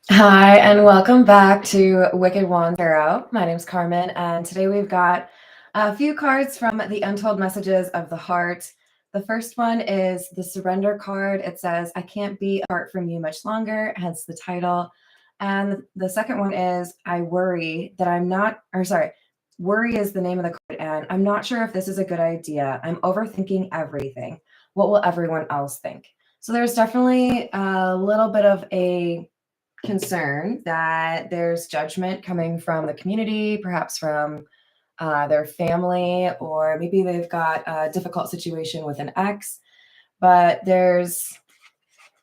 Hi, and welcome back to Wicked Wand Tarot. My name's Carmen, and today we've got a few cards from the Untold Messages of the Heart. The first one is the Surrender card. It says, I can't be apart from you much longer, hence the title. And the second one is, I worry that I'm not, or sorry, worry is the name of the card, and I'm not sure if this is a good idea. I'm overthinking everything. What will everyone else think? So there's definitely a little bit of a concern that there's judgment coming from the community, perhaps from their family, or maybe they've got a difficult situation with an ex. But there's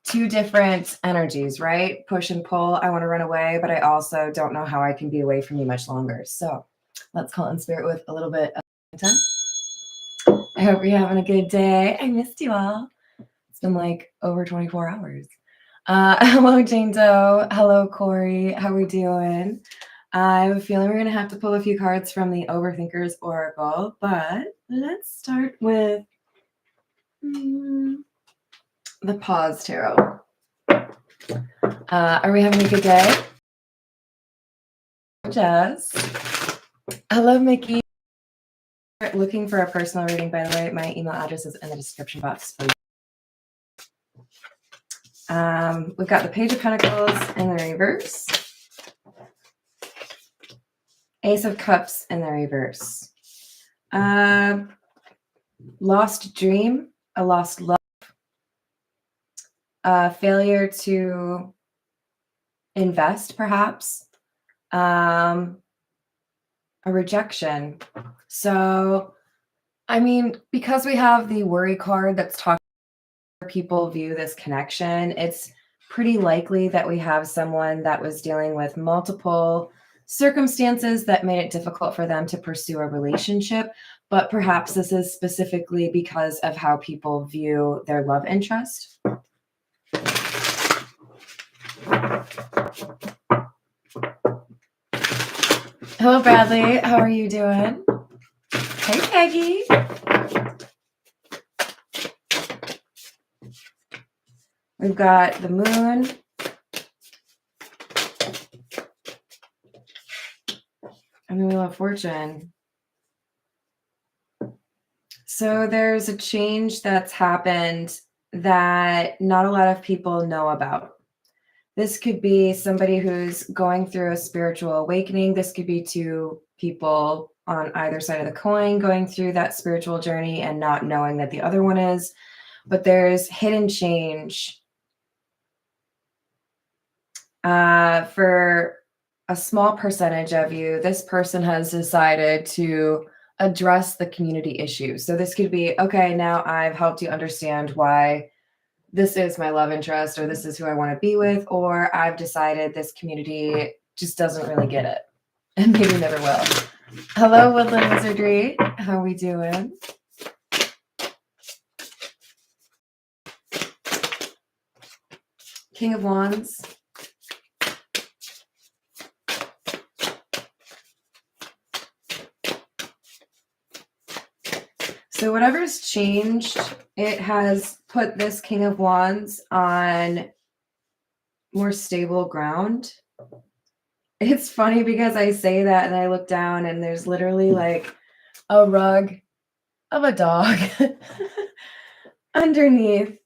two different energies, right? Push and pull. I want to run away, but I also don't know how I can be away from you much longer. So let's call in spirit with a little bit of time. I hope you're having a good day. I missed you all. It's been like over 24 hours. Hello, Jane Doe. Hello, Corey. How we doing? I have a feeling we're going to have to pull a few cards from the Overthinkers Oracle, but let's start with the Pause Tarot. Are we having a good day? Jess. Hello, Mickey. Looking for a personal reading, by the way, my email address is in the description box. We've got the Page of Pentacles in the reverse. Ace of Cups in the reverse. Lost dream, a lost love, failure to invest, perhaps, a rejection. So, I mean, because we have the worry card that's talking about how people view this connection, it's pretty likely that we have someone that was dealing with multiple circumstances that made it difficult for them to pursue a relationship, but perhaps this is specifically because of how people view their love interest. Hello, Bradley. How are you doing? Hey, Peggy. We've got the moon. And the Wheel of Fortune. So there's a change that's happened that not a lot of people know about. This could be somebody who's going through a spiritual awakening. This could be two people on either side of the coin going through that spiritual journey and not knowing that the other one is. But there's hidden change. For a small percentage of you, this person has decided to address the community issue. So this could be, okay, now I've helped you understand why this is my love interest, or this is who I want to be with, or I've decided this community just doesn't really get it and maybe never will. Hello, Woodland Wizardry. How we doing? King of Wands. So whatever's changed, it has put this King of Wands on more stable ground. It's funny because I say that and I look down and there's literally like a rug of a dog underneath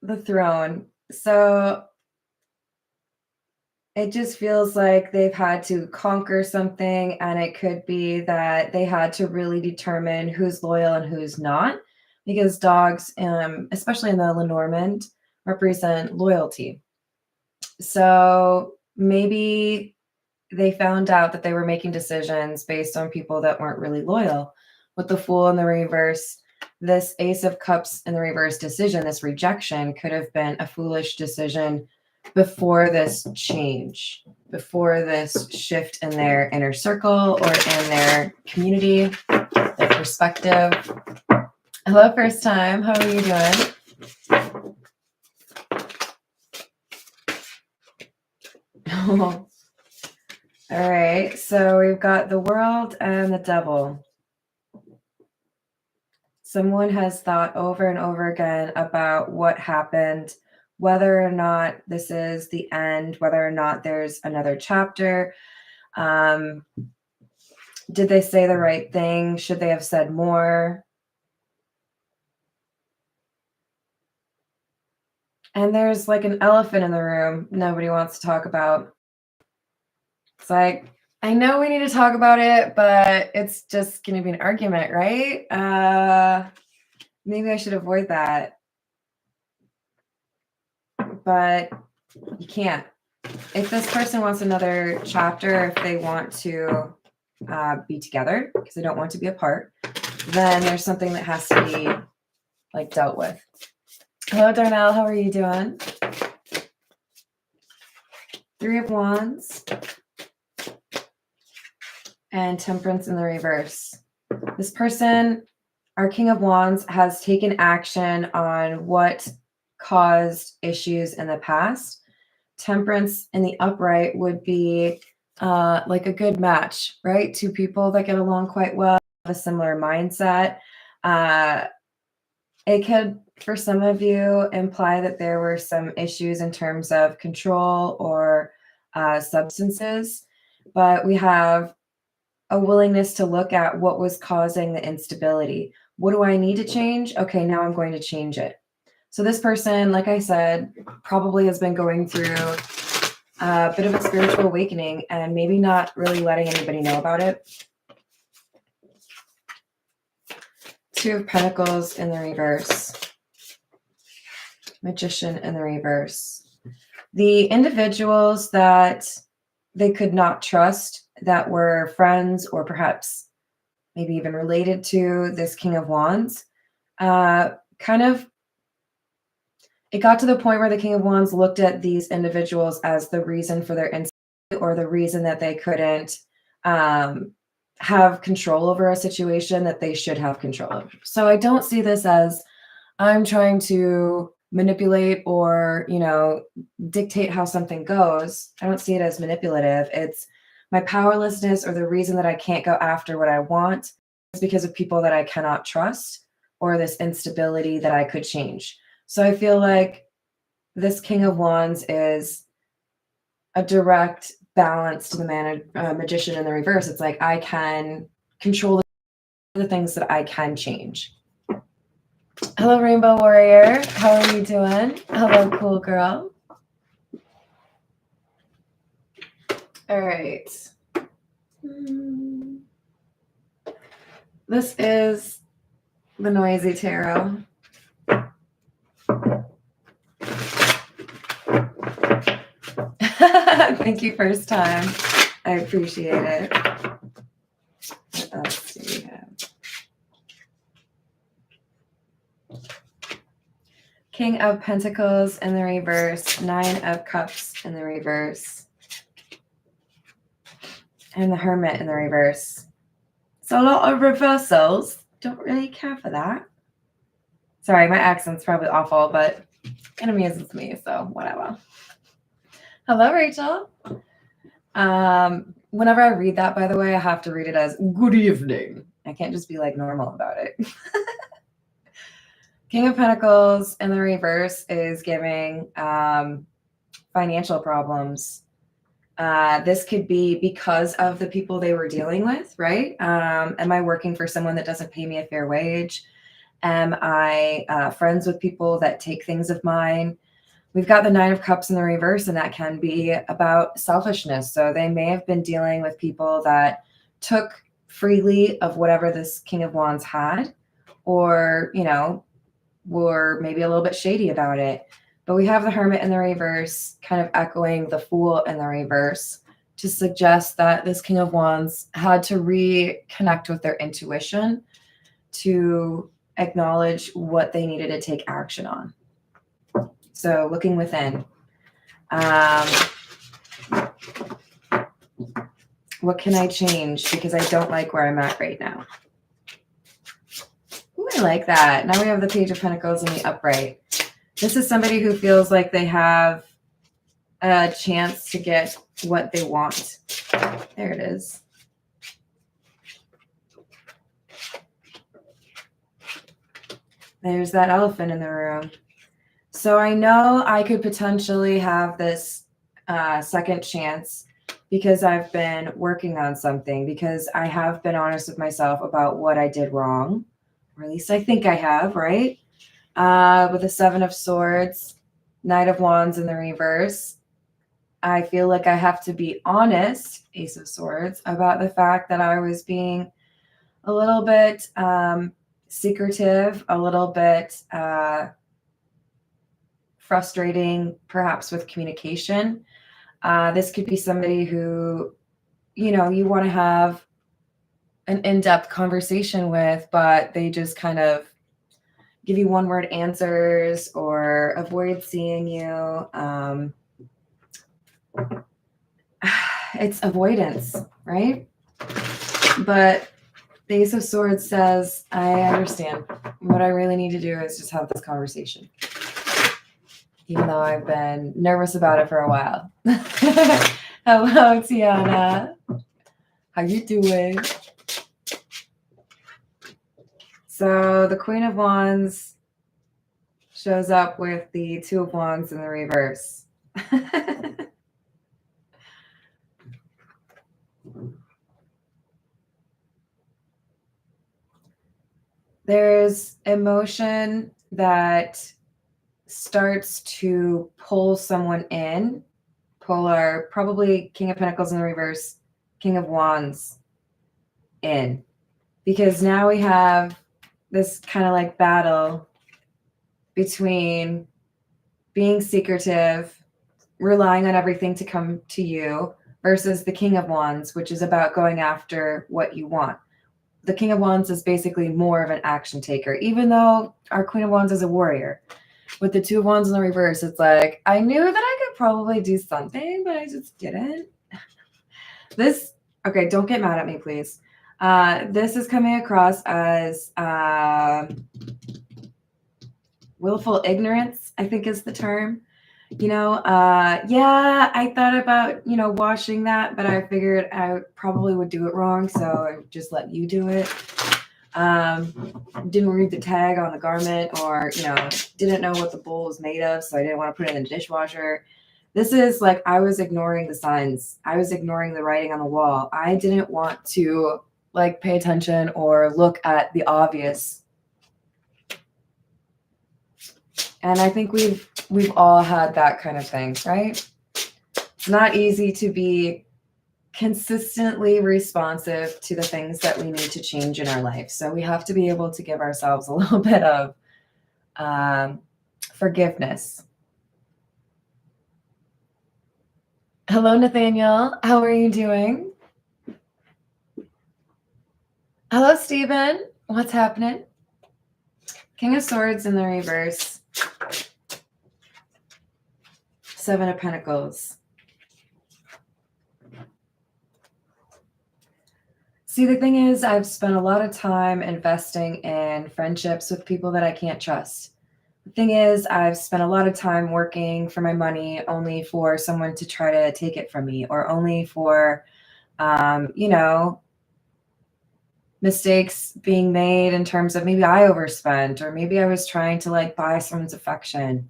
the throne. So it just feels like they've had to conquer something, and it could be that they had to really determine who's loyal and who's not, because dogs, especially in the Lenormand, represent loyalty. So maybe they found out that they were making decisions based on people that weren't really loyal. With the Fool in the reverse, this Ace of Cups in the reverse decision, this rejection, could have been a foolish decision before this change, before this shift in their inner circle or in their community, their perspective. Hello, first time. How are you doing? All right, so we've got the World and the Devil. Someone has thought over and over again about what happened whether or not this is the end, whether or not there's another chapter. Did they say the right thing? Should they have said more? And there's like an elephant in the room nobody wants to talk about. It's like, I know we need to talk about it, but it's just going to be an argument, right? Maybe I should avoid that. But you can't. If this person wants another chapter, if they want to be together because they don't want to be apart, then there's something that has to be like dealt with. Hello, Darnell. How are you doing? 3 of Wands and Temperance in the reverse. This person, our King of Wands, has taken action on what caused issues in the past. Temperance in the upright would be like a good match, right? 2 people that get along quite well, have a similar mindset. It could, for some of you, imply that there were some issues in terms of control or substances, but we have a willingness to look at what was causing the instability. What do I need to change? Okay, now I'm going to change it. So this person, like I said, probably has been going through a bit of a spiritual awakening and maybe not really letting anybody know about it. 2 of Pentacles in the reverse. Magician in the reverse. The individuals that they could not trust, that were friends or perhaps maybe even related to this King of Wands, kind of, it got to the point where the King of Wands looked at these individuals as the reason for their instability or the reason that they couldn't have control over a situation that they should have control over. So I don't see this as I'm trying to manipulate or, dictate how something goes. I don't see it as manipulative. It's my powerlessness or the reason that I can't go after what I want is because of people that I cannot trust or this instability that I could change. So I feel like this King of Wands is a direct balance to the Magician in the reverse. It's like I can control the things that I can change. Hello, Rainbow Warrior. How are you doing? Hello, cool girl. All right. This is the Noisy Tarot. Thank you, first time. I appreciate it. What else do we have? King of Pentacles in the reverse, 9 of Cups in the reverse, and the Hermit in the reverse. So a lot of reversals. Don't really care for that. Sorry, my accent's probably awful, but it amuses me, so whatever. Hello, Rachel. Whenever I read that, by the way, I have to read it as good evening. I can't just be like normal about it. King of Pentacles in the reverse is giving financial problems. This could be because of the people they were dealing with, right? Am I working for someone that doesn't pay me a fair wage? Am I friends with people that take things of mine? We've got the 9 of Cups in the reverse, and that can be about selfishness. So they may have been dealing with people that took freely of whatever this King of Wands had, or, were maybe a little bit shady about it. But we have the Hermit in the reverse, kind of echoing the Fool in the reverse, to suggest that this King of Wands had to reconnect with their intuition to acknowledge what they needed to take action on. So looking within. What can I change? Because I don't like where I'm at right now. Ooh, I like that. Now we have the Page of Pentacles in the upright. This is somebody who feels like they have a chance to get what they want. There it is. There's that elephant in the room. So I know I could potentially have this second chance because I've been working on something, because I have been honest with myself about what I did wrong, or at least I think I have, right? With the Seven of Swords, Knight of Wands in the reverse, I feel like I have to be honest, Ace of Swords, about the fact that I was being a little bit secretive, a little bit frustrating, perhaps with communication. This could be somebody who, you want to have an in-depth conversation with, but they just kind of give you one-word answers or avoid seeing you. It's avoidance, right? But the Ace of Swords says, I understand. What I really need to do is just have this conversation, even though I've been nervous about it for a while. Hello, Tiana. How you doing? So the Queen of Wands shows up with the Two of Wands in the reverse. There's emotion that starts to pull someone in. Polar, probably King of Pentacles in the reverse, King of Wands in. Because now we have this kind of like battle between being secretive, relying on everything to come to you, versus the King of Wands, which is about going after what you want. The King of Wands is basically more of an action taker, even though our Queen of Wands is a warrior. With the Two of Wands in the reverse, it's like, I knew that I could probably do something, but I just didn't. Okay, don't get mad at me, please. This is coming across as willful ignorance, I think is the term. Yeah, I thought about, washing that, but I figured I probably would do it wrong, so I just let you do it. Didn't read the tag on the garment, or, didn't know what the bowl was made of, so I didn't want to put it in the dishwasher. This is like, I was ignoring the signs. I was ignoring the writing on the wall. I didn't want to pay attention or look at the obvious. And I think we've all had that kind of thing, right? It's not easy to be consistently responsive to the things that we need to change in our life. So we have to be able to give ourselves a little bit of forgiveness. Hello, Nathaniel. How are you doing? Hello, Stephen. What's happening? King of Swords in the reverse. Seven of Pentacles. See, the thing is, I've spent a lot of time investing in friendships with people that I can't trust. The thing is, I've spent a lot of time working for my money only for someone to try to take it from me, or only for, mistakes being made in terms of maybe I overspent, or maybe I was trying to buy someone's affection.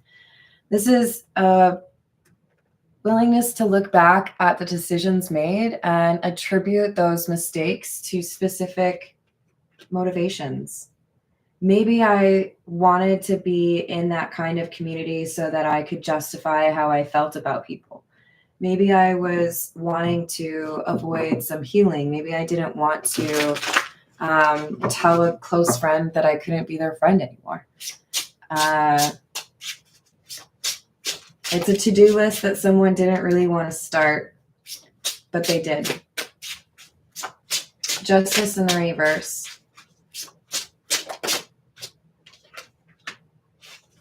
This is a willingness to look back at the decisions made and attribute those mistakes to specific motivations. Maybe I wanted to be in that kind of community so that I could justify how I felt about people. Maybe I was wanting to avoid some healing. Maybe I didn't want to tell a close friend that I couldn't be their friend anymore. It's a to-do list that someone didn't really want to start, but they did. Justice in the reverse.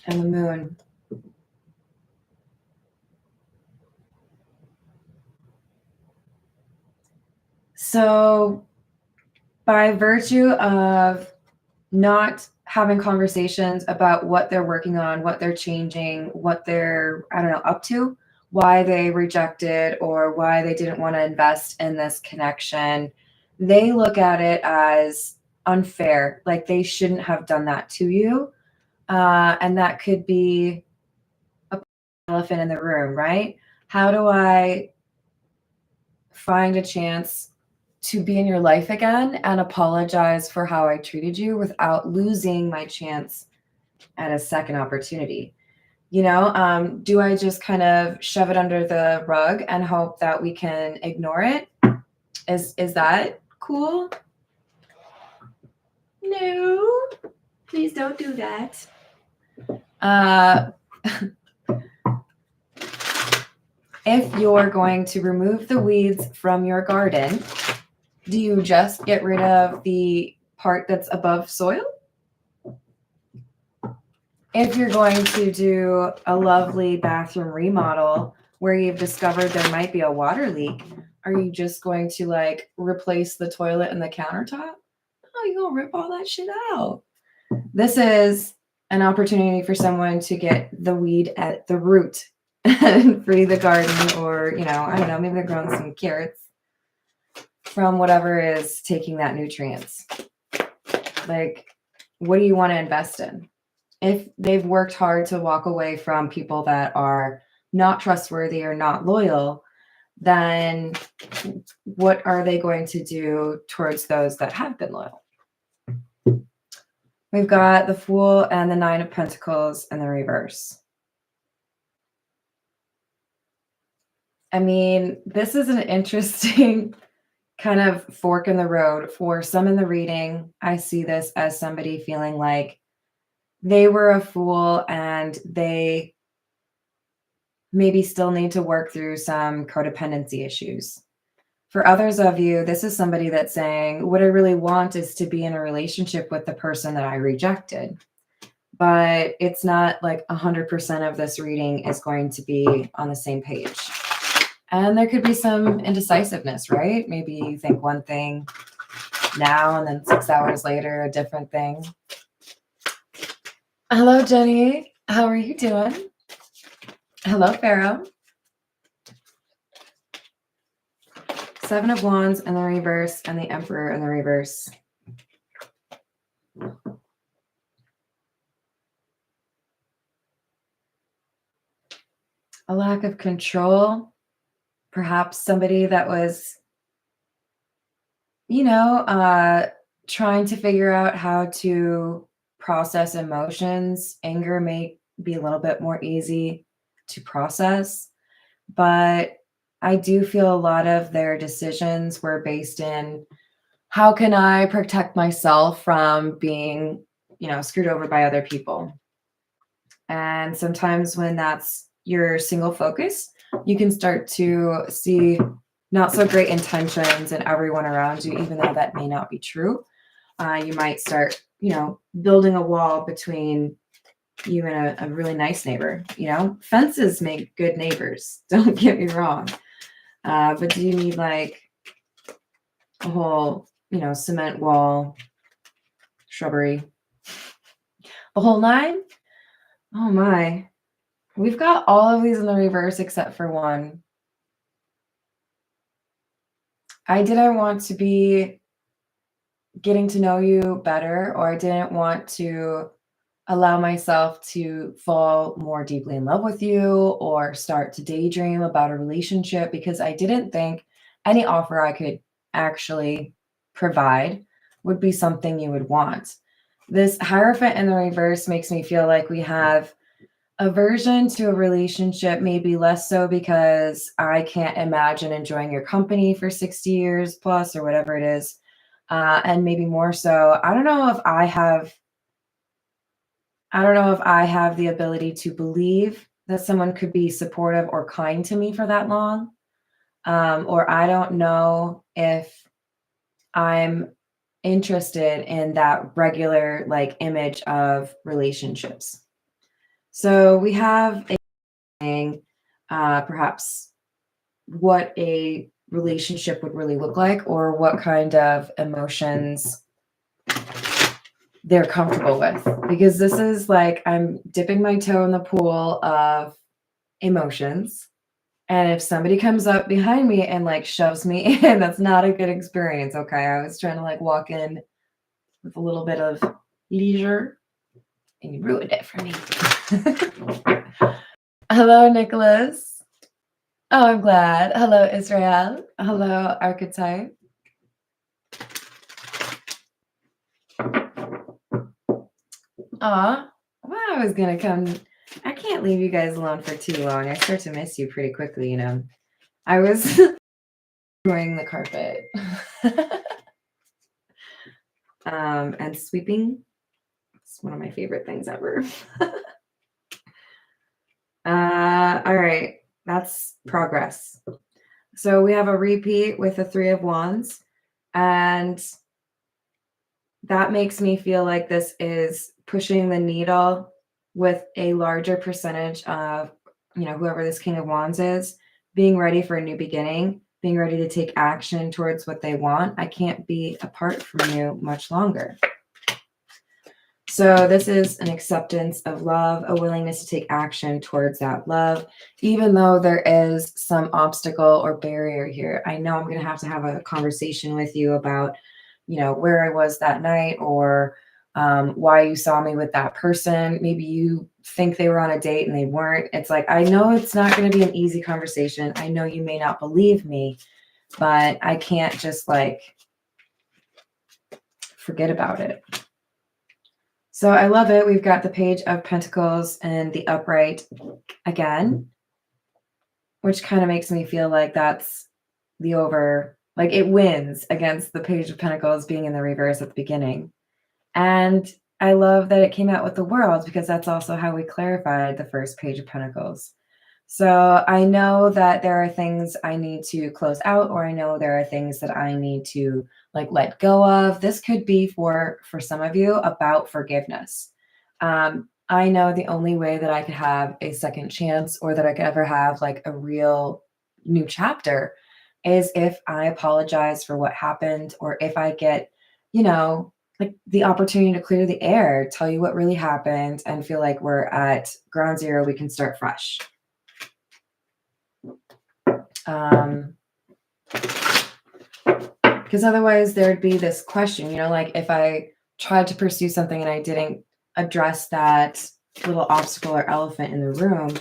And the Moon. So by virtue of not having conversations about what they're working on, what they're changing, what they're, up to, why they rejected or why they didn't want to invest in this connection, they look at it as unfair. Like they shouldn't have done that to you. And that could be elephant in the room, right? How do I find a chance to be in your life again and apologize for how I treated you without losing my chance at a second opportunity? Do I just kind of shove it under the rug and hope that we can ignore it? Is that cool? No, please don't do that. If you're going to remove the weeds from your garden, do you just get rid of the part that's above soil? If you're going to do a lovely bathroom remodel where you've discovered there might be a water leak, are you just going to like replace the toilet and the countertop? Oh, you're gonna rip all that shit out. This is an opportunity for someone to get the weed at the root and free the garden, or, I don't know, maybe they're growing some carrots from whatever is taking that nutrients. Like, what do you want to invest in? If they've worked hard to walk away from people that are not trustworthy or not loyal, then what are they going to do towards those that have been loyal? We've got the Fool and the Nine of Pentacles in the reverse. I mean, this is an interesting kind of fork in the road. For some in the reading, I see this as somebody feeling like they were a fool and they maybe still need to work through some codependency issues. For others of you, this is somebody that's saying, what I really want is to be in a relationship with the person that I rejected. But it's not like 100% of this reading is going to be on the same page. And there could be some indecisiveness, right? Maybe you think one thing now and then 6 hours later, a different thing. Hello, Jenny. How are you doing? Hello, Pharaoh. Seven of Wands in the reverse and the Emperor in the reverse. A lack of control. Perhaps somebody that was, trying to figure out how to process emotions. Anger may be a little bit more easy to process, but I do feel a lot of their decisions were based in how can I protect myself from being, screwed over by other people. And sometimes when that's your single focus, you can start to see not so great intentions in everyone around you, even though that may not be true. You might start, building a wall between you and a really nice neighbor. Fences make good neighbors. Don't get me wrong. But do you need like a whole, cement wall, shrubbery, the whole nine? Oh my. We've got all of these in the reverse except for one. I didn't want to be getting to know you better, or I didn't want to allow myself to fall more deeply in love with you or start to daydream about a relationship, because I didn't think any offer I could actually provide would be something you would want. This Hierophant in the reverse makes me feel like we have aversion to a relationship, maybe less so because I can't imagine enjoying your company for 60 years plus or whatever it is. And maybe more so, I don't know if I have the ability to believe that someone could be supportive or kind to me for that long. Or I don't know if I'm interested in that regular like image of relationships. So we have perhaps what a relationship would really look like, or what kind of emotions they're comfortable with, because this is like I'm dipping my toe in the pool of emotions, and if somebody comes up behind me and like shoves me in, that's not a good experience. Okay, I was trying to like walk in with a little bit of leisure and you ruined it for me. Hello, Nicholas. Oh, I'm glad. Hello, Israel. Hello, Archetype. Aw, well, I was gonna come. I can't leave you guys alone for too long. I start to miss you pretty quickly, you know. I was destroying the carpet and sweeping. It's one of my favorite things ever. All right, that's progress. So we have a repeat with the Three of Wands, and that makes me feel like this is pushing the needle with a larger percentage of, whoever this King of Wands is, being ready for a new beginning, being ready to take action towards what they want. I can't be apart from you much longer. So this is an acceptance of love, a willingness to take action towards that love, even though there is some obstacle or barrier here. I know I'm going to have a conversation with you about, where I was that night, or why you saw me with that person. Maybe you think they were on a date and they weren't. It's like, I know it's not going to be an easy conversation. I know you may not believe me, but I can't just forget about it. So I love it. We've got the Page of Pentacles and the upright again, which kind of makes me feel like that's it wins against the Page of Pentacles being in the reverse at the beginning. And I love that it came out with the World, because that's also how we clarified the first Page of Pentacles. So I know that there are things I need to close out, or I know there are things that I need to let go of. This could be for some of you about forgiveness. I know the only way that I could have a second chance, or that I could ever have a real new chapter, is if I apologize for what happened, or if I get, the opportunity to clear the air, tell you what really happened, and feel like we're at ground zero, we can start fresh. Because otherwise there'd be this question, if I tried to pursue something and I didn't address that little obstacle or elephant in the room,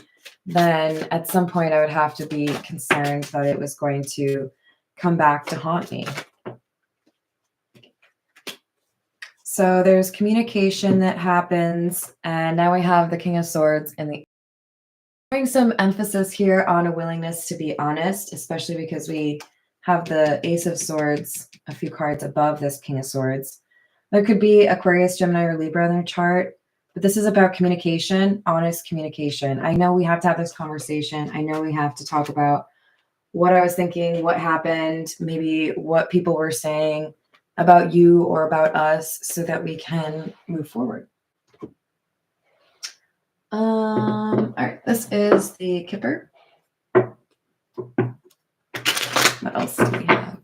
then at some point I would have to be concerned that it was going to come back to haunt me. So there's communication that happens, and now we have the King of Swords and the putting some emphasis here on a willingness to be honest, especially because we have the Ace of Swords a few cards above this King of Swords. There could be Aquarius, Gemini, or Libra in their chart, but this is about communication, honest communication. I know we have to have this conversation. I know we have to talk about what I was thinking, what happened, maybe what people were saying about you or about us, so that we can move forward. All right, this is the Kipper. What else do we have?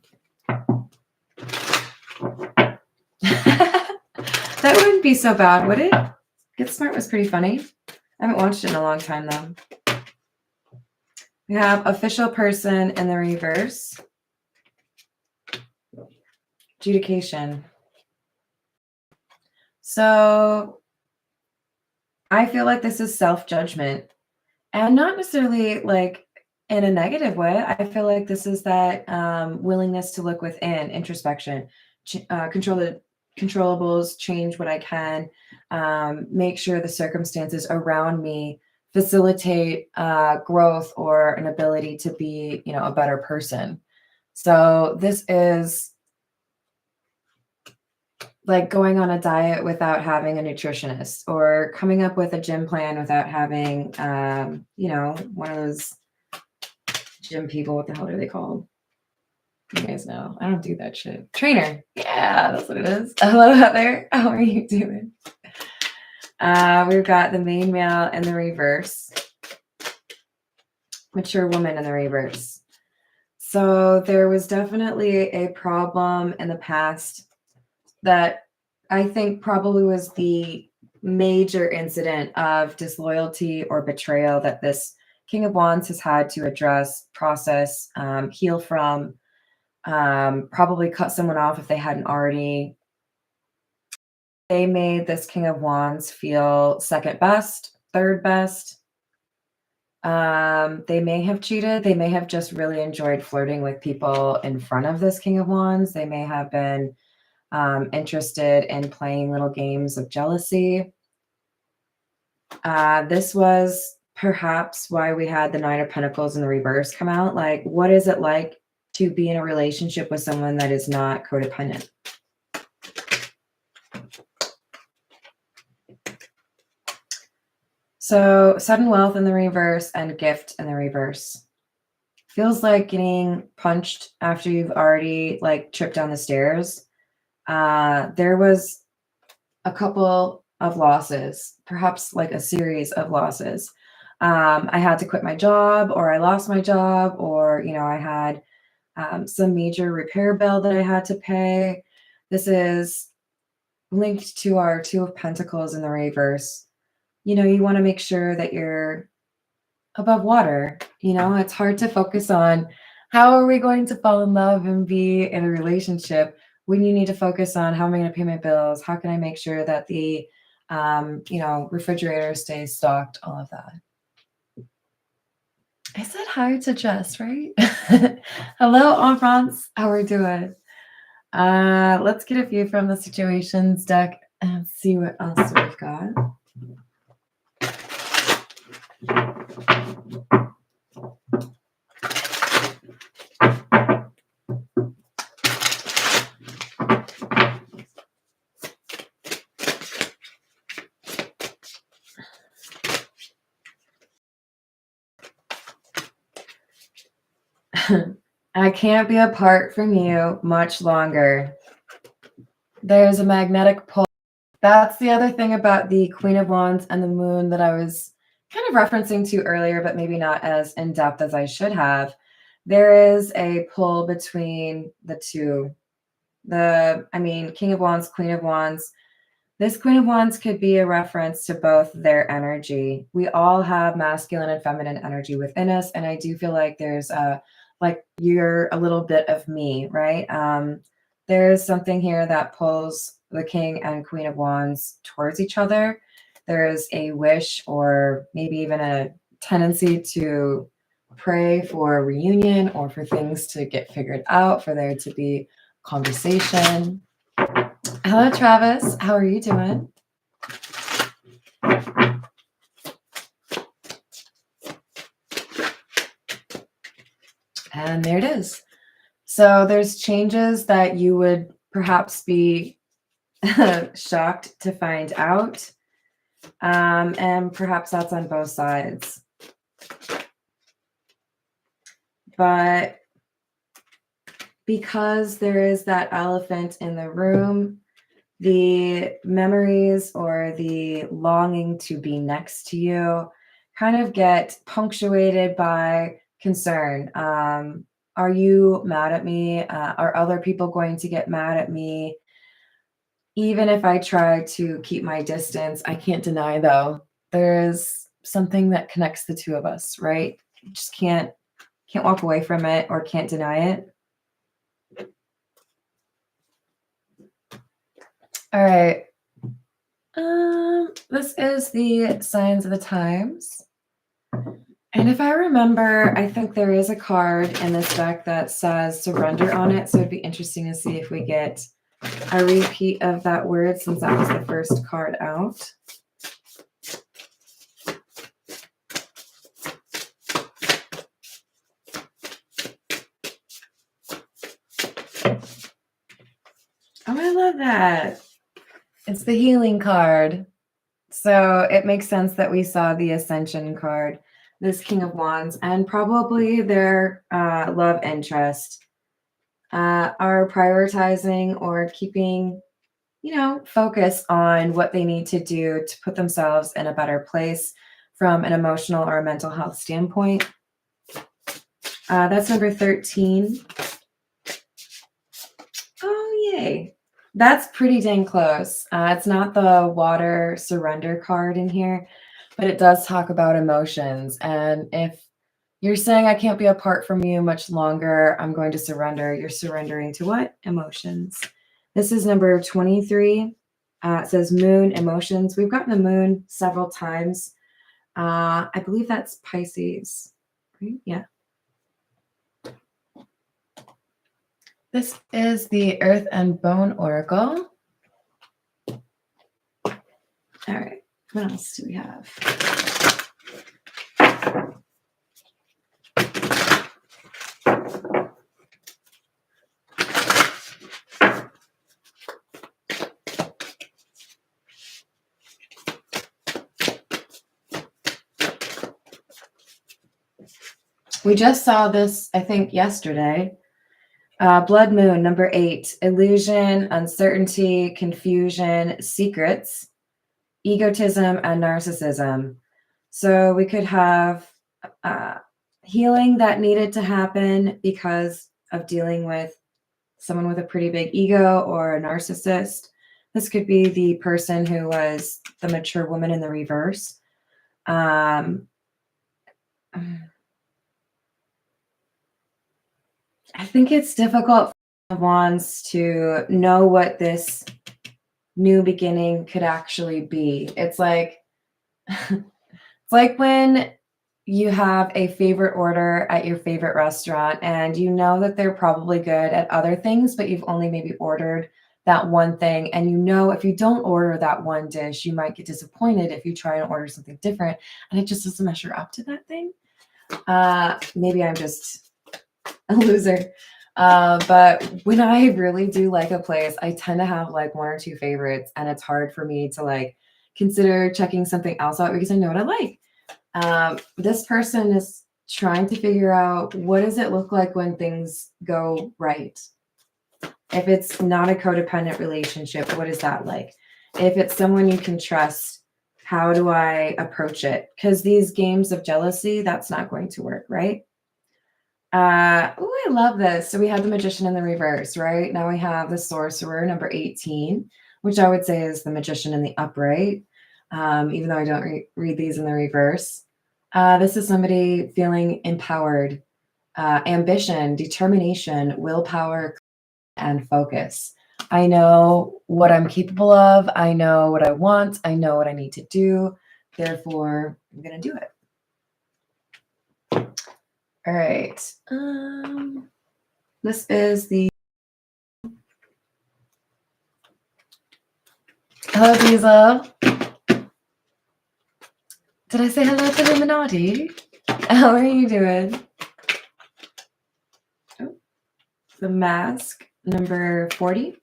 That wouldn't be so bad, would it? Get Smart was pretty funny. I haven't watched it in a long time, though. We have Official Person in the reverse. Adjudication. So I feel like this is self-judgment, and not necessarily in a negative way. I feel like this is that willingness to look within, introspection, control the controllables, change what I can, make sure the circumstances around me facilitate growth or an ability to be, a better person. So this is like going on a diet without having a nutritionist, or coming up with a gym plan without having, one of those gym people. What the hell are they called? You guys know. I don't do that shit. Trainer. Yeah, that's what it is. Hello, Heather. How are you doing? We've got the main male in the reverse. Mature woman in the reverse. So there was definitely a problem in the past that I think probably was the major incident of disloyalty or betrayal that this King of Wands has had to address, process, heal from, probably cut someone off if they hadn't already. They made this King of Wands feel second best, third best. They may have cheated. They may have just really enjoyed flirting with people in front of this King of Wands. They may have been interested in playing little games of jealousy. This was perhaps why we had the Nine of Pentacles in the reverse come out. Like, what is it like to be in a relationship with someone that is not codependent? So sudden wealth in the reverse and gift in the reverse. Feels like getting punched after you've already like tripped down the stairs. There was a couple of losses, perhaps like a series of losses. I had to quit my job, or I lost my job, or, you know, I had some major repair bill that I had to pay. This is linked to our Two of Pentacles in the reverse. You know, you want to make sure that you're above water. You know, it's hard to focus on how are we going to fall in love and be in a relationship when you need to focus on how am I going to pay my bills? How can I make sure that the, you know, refrigerator stays stocked? All of that. I said hi to Jess, right? Hello, en France. How are we doing? Let's get a few from the situations deck and see what else we've got. I can't be apart from you much longer. There's a magnetic pull. That's the other thing about the Queen of Wands and the Moon that I was kind of referencing to earlier, but maybe not as in depth as I should have. There is a pull between the two. King of Wands, Queen of Wands. This Queen of Wands could be a reference to both their energy. We all have masculine and feminine energy within us, and I do feel like there's like you're a little bit of me, right? There's something here that pulls the King and Queen of Wands towards each other. There is a wish or maybe even a tendency to pray for a reunion or for things to get figured out, for there to be conversation. Hello, Travis. How are you doing? And there it is. So there's changes that you would perhaps be shocked to find out. And perhaps that's on both sides. But because there is that elephant in the room, the memories or the longing to be next to you kind of get punctuated by concern. Are you mad at me? Are other people going to get mad at me? Even if I try to keep my distance, I can't deny, though, there is something that connects the two of us, right? You just can't walk away from it or can't deny it. All right. This is the signs of the times. And if I remember, I think there is a card in this deck that says surrender on it. So it'd be interesting to see if we get a repeat of that word since that was the first card out. Oh, I love that. It's the healing card. So it makes sense that we saw the Ascension card, this King of Wands, and probably their love interest are prioritizing or keeping, you know, focus on what they need to do to put themselves in a better place from an emotional or a mental health standpoint. That's number 13. Oh, yay. That's pretty dang close. It's not the water surrender card in here, but it does talk about emotions. And if you're saying I can't be apart from you much longer, I'm going to surrender, you're surrendering to what? Emotions. This is number 23. It says moon emotions. We've gotten the moon several times I believe that's Pisces, right? Yeah. This is the Earth and Bone Oracle. All right, what else do we have? We just saw this, I think, yesterday. Blood Moon, number 8, illusion, uncertainty, confusion, secrets, egotism, and narcissism. So we could have healing that needed to happen because of dealing with someone with a pretty big ego or a narcissist. This could be the person who was the mature woman in the reverse. I think it's difficult for Wands to know what this new beginning could actually be. It's like when you have a favorite order at your favorite restaurant and you know that they're probably good at other things, but you've only maybe ordered that one thing. And you know, if you don't order that one dish, you might get disappointed if you try and order something different and it just doesn't measure up to that thing. Maybe I'm just a loser. But when I really do like a place, I tend to have like 1 or 2 favorites, and it's hard for me to like consider checking something else out because I know what I like. This person is trying to figure out, what does it look like when things go right? If it's not a codependent relationship, what is that like? If it's someone you can trust, how do I approach it? Because these games of jealousy, that's not going to work, right? Oh, I love this. So we have the Magician in the reverse, right? Now we have the Sorcerer, number 18, which I would say is the Magician in the upright, even though I don't read these in the reverse. This is somebody feeling empowered, ambition, determination, willpower, and focus. I know what I'm capable of. I know what I want. I know what I need to do. Therefore, I'm going to do it. All right. This is the... Hello, Diesel. Did I say hello to Illuminati? How are you doing? Oh, the Mask, number 40.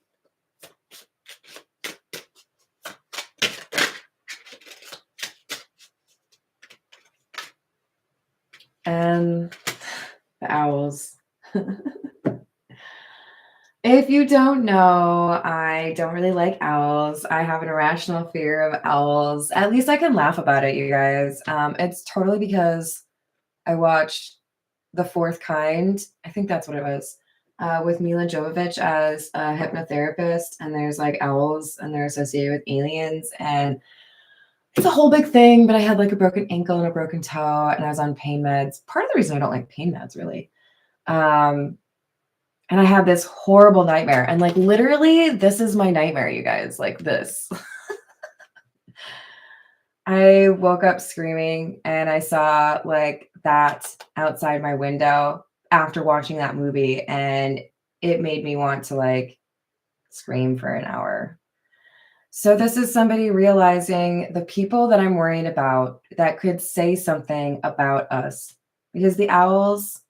And the Owls. If you don't know, I don't really like owls. I have an irrational fear of owls. At least I can laugh about it, you guys. It's totally because I watched The Fourth Kind. I think that's what it was. With Mila Jovovich as a hypnotherapist, and there's like owls and they're associated with aliens, and it's a whole big thing. But I had like a broken ankle and a broken toe, and I was on pain meds. Part of the reason I don't like pain meds, really. And I had this horrible nightmare, and like literally, this is my nightmare, you guys. Like this. I woke up screaming, and I saw like that outside my window after watching that movie, and it made me want to like scream for an hour. So this is somebody realizing the people that I'm worried about that could say something about us, because the owls,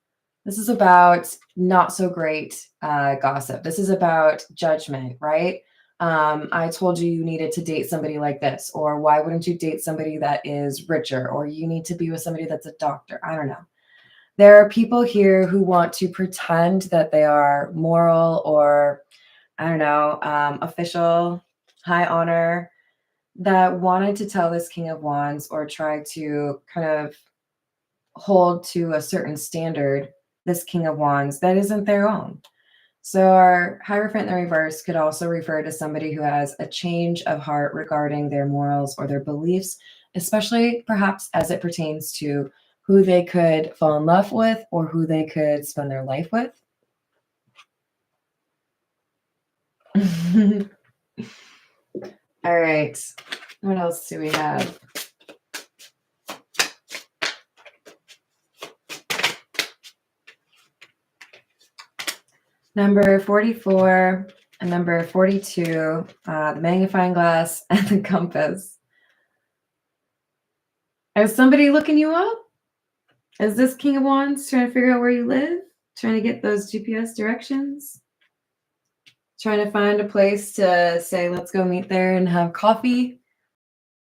this is about not so great gossip. This is about judgment, right? I told you needed to date somebody like this, or why wouldn't you date somebody that is richer, or you need to be with somebody that's a doctor. I don't know. There are people here who want to pretend that they are moral or, I don't know, official, high honor, that wanted to tell this King of Wands or try to kind of hold to a certain standard, this King of Wands, that isn't their own. So our Hierophant in the reverse could also refer to somebody who has a change of heart regarding their morals or their beliefs, especially perhaps as it pertains to who they could fall in love with or who they could spend their life with. All right. What else do we have? Number 44 and number 42, the magnifying glass and the compass. Is somebody looking you up? Is this King of Wands trying to figure out where you live? Trying to get those GPS directions? Trying to find a place to say, let's go meet there and have coffee?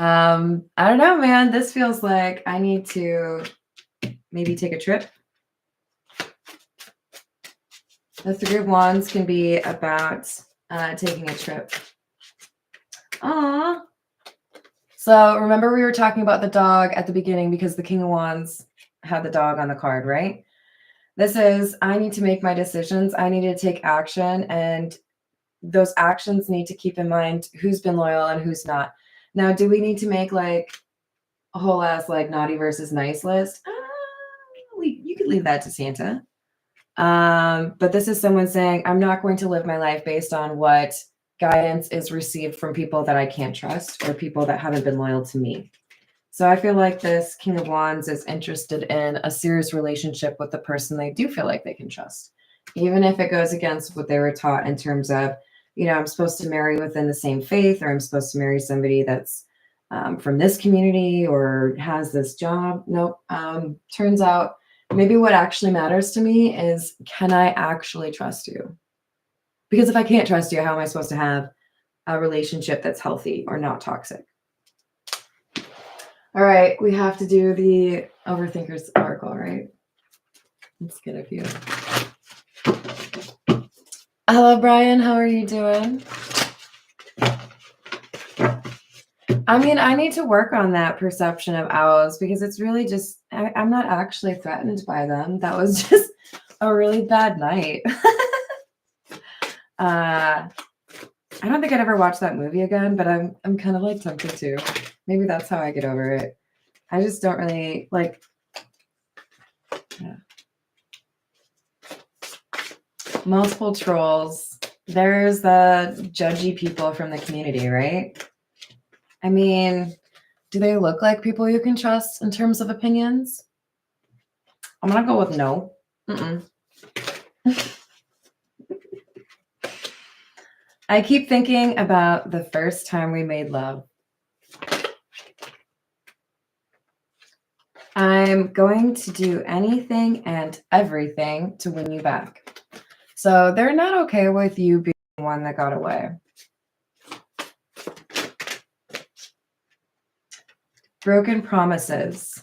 I don't know, man. This feels like I need to maybe take a trip. The Three of Wands can be about taking a trip. Aww. So remember we were talking about the dog at the beginning because the King of Wands had the dog on the card, right? This is, I need to make my decisions. I need to take action, and those actions need to keep in mind who's been loyal and who's not. Now, do we need to make like a whole ass like naughty versus nice list? You could leave that to Santa. But this is someone saying, I'm not going to live my life based on what guidance is received from people that I can't trust or people that haven't been loyal to me. So I feel like this King of Wands is interested in a serious relationship with the person they do feel like they can trust, even if it goes against what they were taught in terms of, you know, I'm supposed to marry within the same faith, or I'm supposed to marry somebody that's from this community or has this job. Nope. Turns out maybe what actually matters to me is, can I actually trust you? Because if I can't trust you, how am I supposed to have a relationship that's healthy or not toxic? All right, we have to do the Overthinkers oracle, right? Let's get a few. Hello, Brian. How are you doing? I mean, I need to work on that perception of owls because it's really just, I'm not actually threatened by them. That was just a really bad night. I don't think I'd ever watch that movie again, but I'm kind of like tempted to. Maybe that's how I get over it. I just don't really like. Yeah. Multiple trolls. There's the judgy people from the community, right? I mean, do they look like people you can trust in terms of opinions? I'm gonna go with no. I keep thinking about the first time we made love. I'm going to do anything and everything to win you back. So they're not okay with you being the one that got away. Broken promises.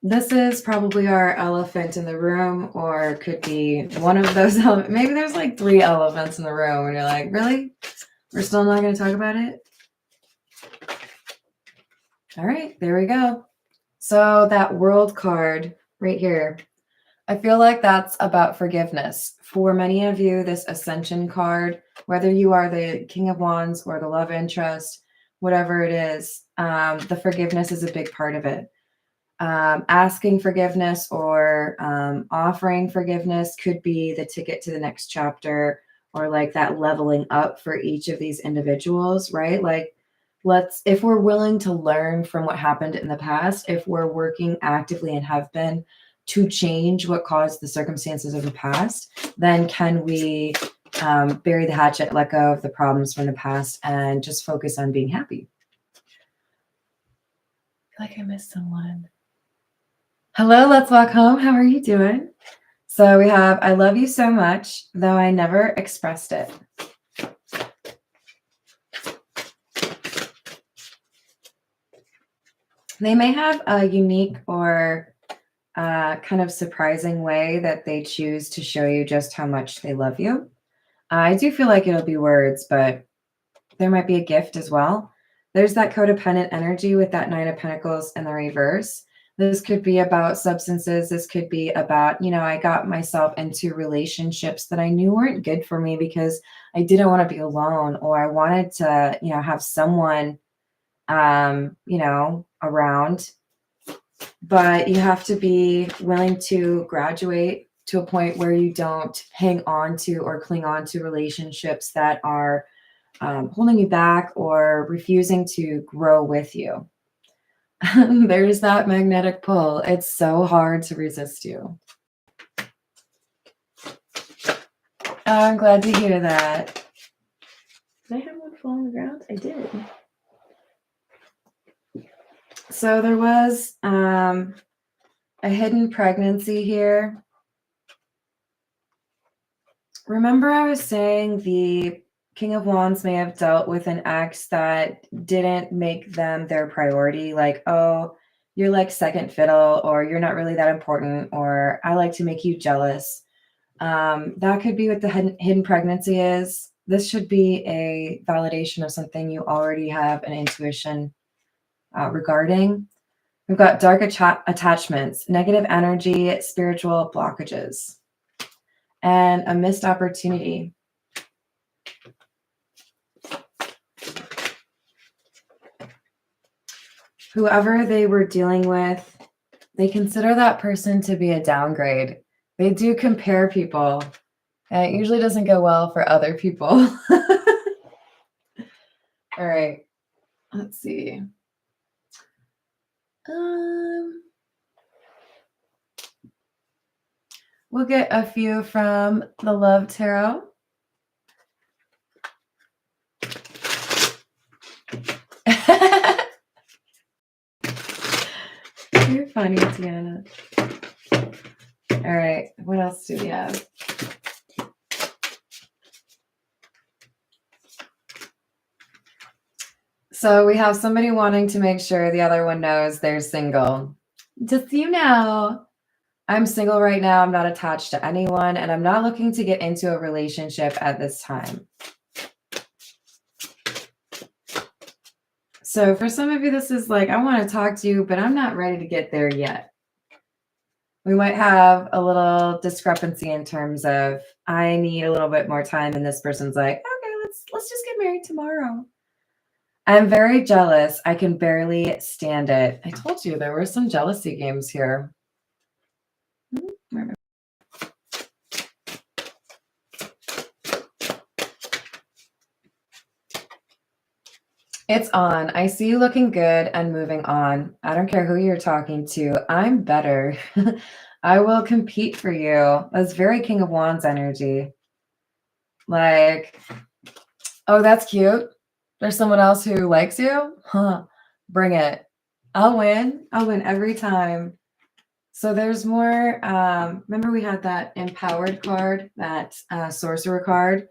This is probably our elephant in the room, or could be one of those elephants. Maybe there's like 3 elephants in the room and you're like, really? We're still not going to talk about it? All right, there we go. So that World card right here, I feel like that's about forgiveness. For many of you, this Ascension card, whether you are the King of Wands or the love interest, whatever it is, the forgiveness is a big part of it. Asking forgiveness or offering forgiveness could be the ticket to the next chapter, or like that leveling up for each of these individuals, right? Like, if we're willing to learn from what happened in the past, if we're working actively and have been to change what caused the circumstances of the past, then can we bury the hatchet, let go of the problems from the past, and just focus on being happy? I feel like I missed someone. Hello, let's walk home. How are you doing? So we have, I love you so much, though I never expressed it. They may have a unique or kind of surprising way that they choose to show you just how much they love you. I do feel like it'll be words, but there might be a gift as well. There's that codependent energy with that 9 of Pentacles in the reverse. This could be about substances. This could be about, I got myself into relationships that I knew weren't good for me because I didn't want to be alone, or I wanted to, have someone, around. But you have to be willing to graduate to a point where you don't hang on to or cling on to relationships that are holding you back or refusing to grow with you. There's that magnetic pull. It's so hard to resist you. I'm glad to hear that. Did I have one fall on the ground? I did. So there was a hidden pregnancy here. Remember I was saying the King of Wands may have dealt with an ex that didn't make them their priority, like, oh, you're like second fiddle, or you're not really that important, or I like to make you jealous. That could be what the hidden pregnancy is. This should be a validation of something you already have an intuition regarding. We've got dark attachments, negative energy, spiritual blockages, and a missed opportunity. Whoever they were dealing with, they consider that person to be a downgrade. They do compare people, and it usually doesn't go well for other people. All right, let's see. We'll get a few from the Love Tarot. You're funny, Tiana. All right, what else do we have? So we have somebody wanting to make sure the other one knows they're single. Just so you know, I'm single right now. I'm not attached to anyone, and I'm not looking to get into a relationship at this time. So for some of you, this is like, I want to talk to you, but I'm not ready to get there yet. We might have a little discrepancy in terms of I need a little bit more time, and this person's like, okay, let's just get married tomorrow. I'm very jealous. I can barely stand it. I told you there were some jealousy games here. It's on. I see you looking good and moving on. I don't care who you're talking to. I'm better. I will compete for you. That's very King of Wands energy. Like, oh, that's cute. There's someone else who likes you? Huh. Bring it. I'll win. I'll win every time. So there's more. Remember we had that empowered card, that sorcerer card.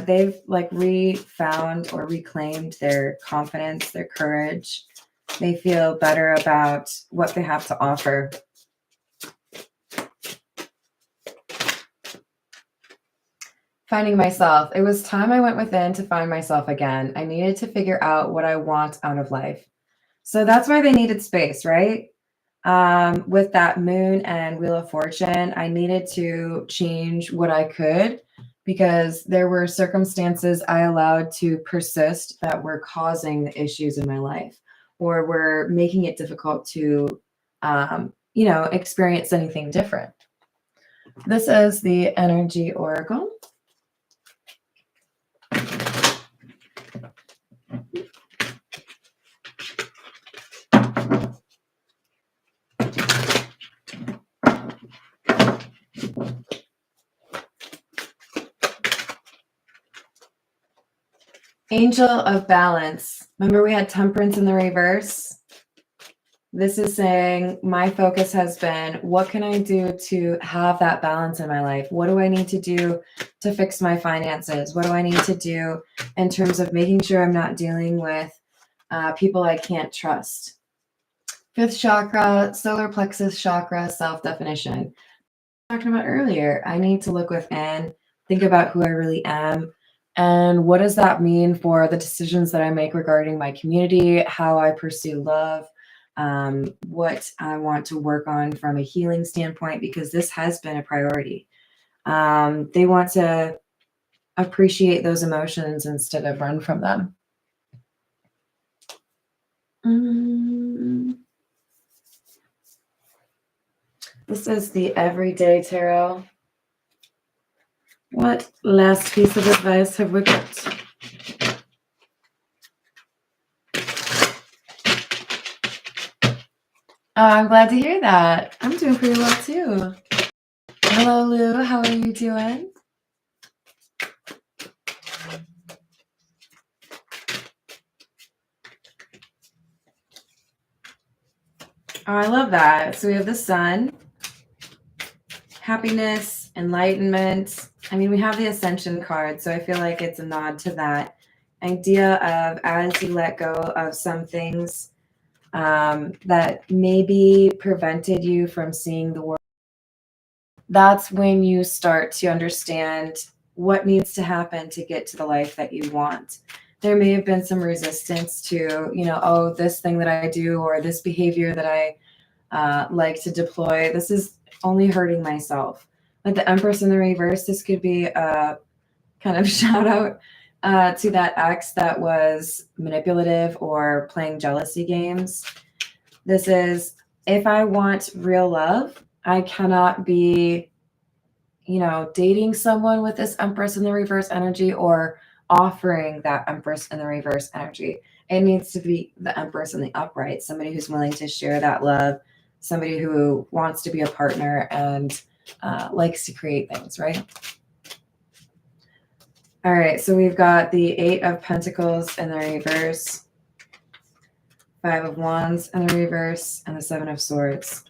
They've like refound or reclaimed their confidence, their courage. They feel better about what they have to offer. Finding myself. It was time I went within to find myself again. I needed to figure out what I want out of life. So that's why they needed space, right? With that moon and Wheel of Fortune, I needed to change what I could because there were circumstances I allowed to persist that were causing the issues in my life or were making it difficult to, experience anything different. This is the Energy Oracle. Angel of Balance. Remember we had Temperance in the reverse? This is saying my focus has been, what can I do to have that balance in my life? What do I need to do to fix my finances? What do I need to do in terms of making sure I'm not dealing with people I can't trust? Fifth chakra, solar plexus chakra, self-definition. Talking about earlier, I need to look within, think about who I really am, and what does that mean for the decisions that I make regarding my community, how I pursue love, what I want to work on from a healing standpoint, because this has been a priority. They want to appreciate those emotions instead of run from them. This is the Everyday Tarot. What last piece of advice have we got? Oh, I'm glad to hear that. I'm doing pretty well too. Hello, Lou. How are you doing? Oh, I love that. So we have the sun, happiness, enlightenment. I mean, we have the Ascension card, so I feel like it's a nod to that idea of as you let go of some things that maybe prevented you from seeing the world, that's when you start to understand what needs to happen to get to the life that you want. There may have been some resistance to, oh, this thing that I do or this behavior that I like to deploy, this is only hurting myself. Like the Empress in the reverse, this could be a kind of shout out to that ex that was manipulative or playing jealousy games. This is, if I want real love, I cannot be, dating someone with this Empress in the reverse energy or offering that Empress in the reverse energy. It needs to be the Empress in the upright, somebody who's willing to share that love, somebody who wants to be a partner and likes to create things, right? All right, so we've got the Eight of Pentacles in the reverse, Five of Wands in the reverse, and the Seven of Swords.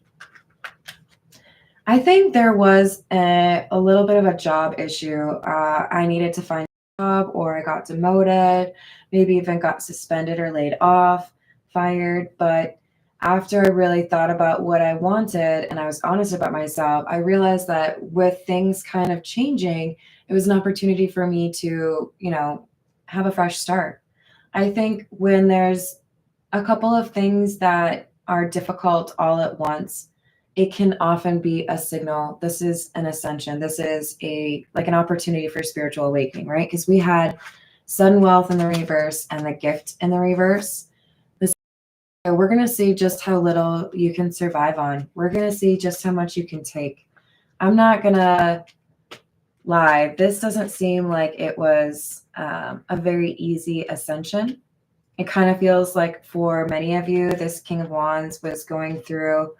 I think there was a little bit of a job issue. I needed to find a job, or I got demoted, maybe even got suspended or laid off, fired. But after I really thought about what I wanted and I was honest about myself, I realized that with things kind of changing, it was an opportunity for me to, have a fresh start. I think when there's a couple of things that are difficult all at once, it can often be a signal. This is an ascension. This is an opportunity for spiritual awakening, right? Because we had sudden wealth in the reverse and the gift in the reverse. We're going to see just how little you can survive on. We're going to see just how much you can take. I'm not going to lie. This doesn't seem like it was a very easy ascension. It kind of feels like for many of you, this King of Wands was going through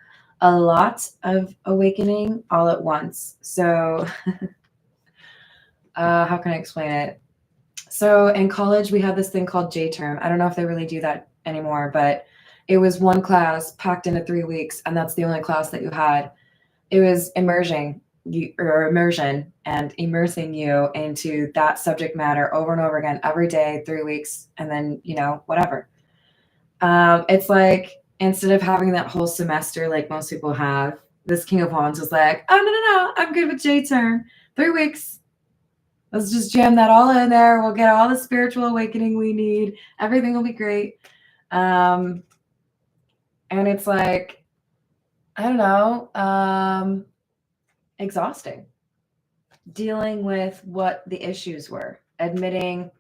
a lot of awakening all at once. So how can I explain it? So in college, we had this thing called J-term. I don't know if they really do that anymore, but it was one class packed into 3 weeks, and that's the only class that you had. It was immersion and immersing you into that subject matter over and over again every day, 3 weeks, and then, whatever. It's like, instead of having that whole semester like most people have, this King of Wands was like, oh, no, I'm good with J-term. 3 weeks. Let's just jam that all in there. We'll get all the spiritual awakening we need. Everything will be great. And it's like, I don't know, exhausting. Dealing with what the issues were. Admitting,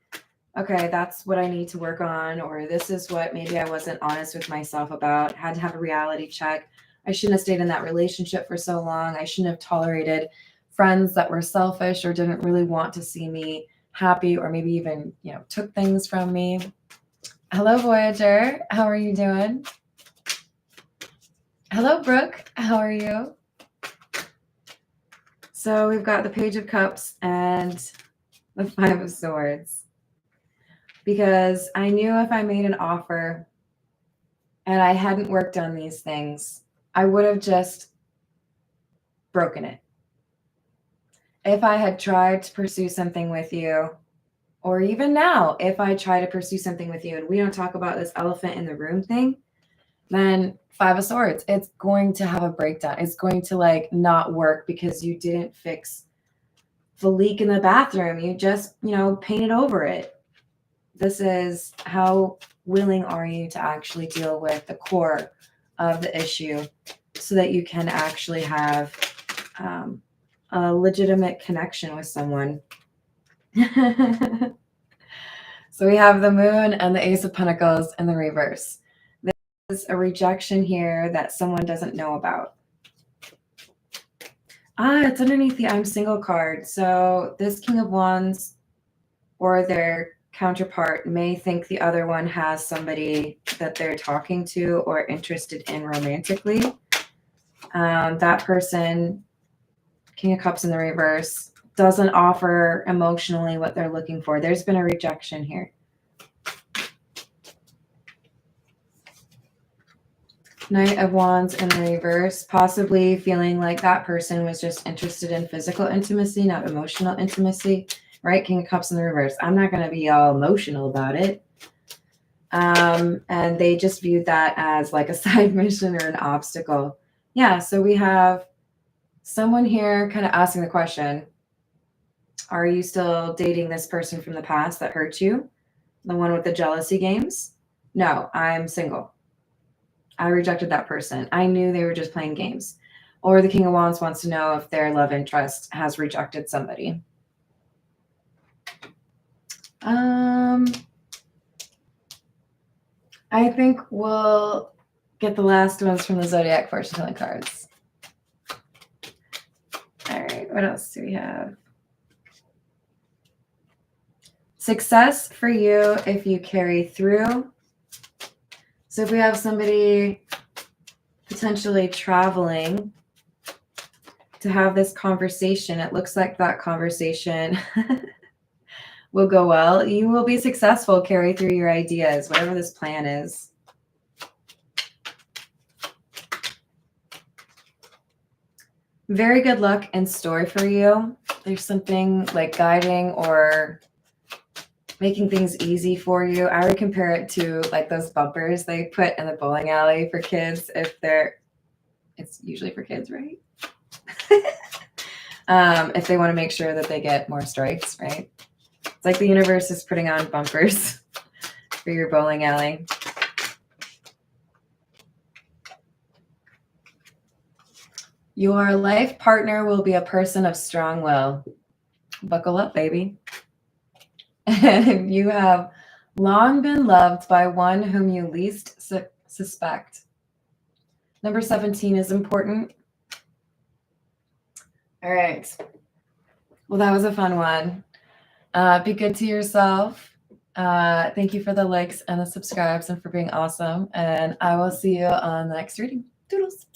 okay, that's what I need to work on, or this is what maybe I wasn't honest with myself about. Had to have a reality check. I shouldn't have stayed in that relationship for so long. I shouldn't have tolerated friends that were selfish or didn't really want to see me happy, or maybe even, took things from me. Hello, Voyager. How are you doing? Hello, Brooke. How are you? So we've got the Page of Cups and the Five of Swords. Because I knew if I made an offer and I hadn't worked on these things, I would have just broken it. If I had tried to pursue something with you, or even now, if I try to pursue something with you and we don't talk about this elephant in the room thing, then Five of Swords, it's going to have a breakdown. It's going to not work because you didn't fix the leak in the bathroom. You just, painted over it. This is, how willing are you to actually deal with the core of the issue so that you can actually have a legitimate connection with someone. So we have the Moon and the Ace of Pentacles in the reverse. There's a rejection here that someone doesn't know about. It's underneath the I'm single card. So this King of Wands or their counterpart may think the other one has somebody that they're talking to or interested in romantically. That person, King of Cups in the reverse, doesn't offer emotionally what they're looking for. There's been a rejection here. Knight of Wands in reverse, possibly feeling like that person was just interested in physical intimacy, not emotional intimacy, right? King of Cups in the reverse. I'm not going to be all emotional about it. And they just viewed that as like a side mission or an obstacle. Yeah, so we have someone here kind of asking the question, are you still dating this person from the past that hurt you? The one with the jealousy games? No, I'm single. I rejected that person. I knew they were just playing games. Or the King of Wands wants to know if their love interest has rejected somebody. I think we'll get the last ones from the Zodiac fortune telling cards. All right, what else do we have? Success for you if you carry through. So if we have somebody potentially traveling to have this conversation, it looks like that conversation will go well. You will be successful, carry through your ideas, whatever this plan is. Very good luck in store for you. There's something like guiding or making things easy for you. I would compare it to like those bumpers they put in the bowling alley for kids if it's usually for kids, right? If they want to make sure that they get more strikes, right? It's like the universe is putting on bumpers for your bowling alley. Your life partner will be a person of strong will. Buckle up, baby. And you have long been loved by one whom you least suspect. Number 17 is important. All right. Well, that was a fun one. Be good to yourself. Thank you for the likes and the subscribes and for being awesome. And I will see you on the next reading. Doodles.